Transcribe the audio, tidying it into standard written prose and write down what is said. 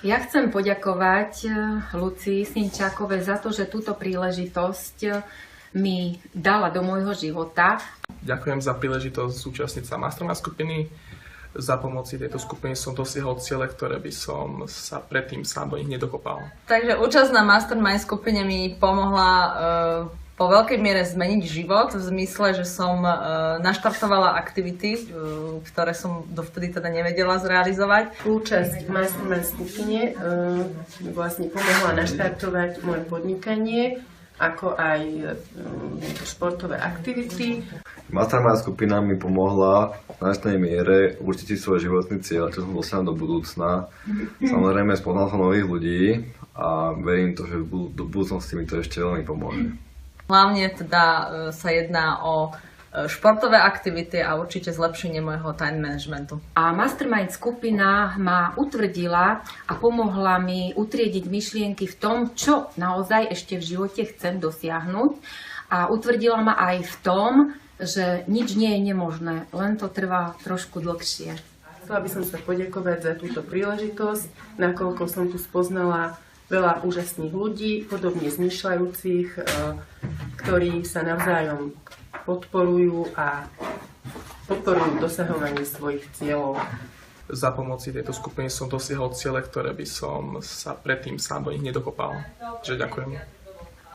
Ja chcem poďakovať Lucii Sničákovej za to, že túto príležitosť mi dala do môjho života. Ďakujem za príležitosť zúčastniť sa mastermind skupiny. Za pomoci tejto skupiny som dosiahol ciele, ktoré by som sa predtým sám do nich nedokopal. Takže účasť na mastermind skupine mi pomohla po veľkej miere zmeniť život, v zmysle, že som naštartovala aktivity, ktoré som dovtedy teda nevedela zrealizovať. Účasť v mastermind skupine vlastne pomohla naštartovať moje podnikanie, ako aj športové aktivity. Mastermind skupina mi pomohla v značnej miere určiť si svoj životný cieľ, čo som dosiahol do budúcna. Samozrejme spoznal som nových ľudí a verím to, že do budúcnosti mi to ešte veľmi pomôže. Hlavne teda sa jedná o športové aktivity a určite zlepšenie môjho time managementu. A mastermind skupina ma utvrdila a pomohla mi utriediť myšlienky v tom, čo naozaj ešte v živote chcem dosiahnuť. A utvrdila ma aj v tom, že nič nie je nemožné, len to trvá trošku dlhšie. Chcela by som sa poďakovať za túto príležitosť, nakoľko som tu spoznala veľa úžasných ľudí, podobne zmýšľajúcich, ktorí sa navzájom podporujú a podporujú dosahovanie svojich cieľov. Za pomoci tejto skupiny som dosiahol ciele, ktoré by som sa predtým sám do nich nedokopal. Čiže ďakujem.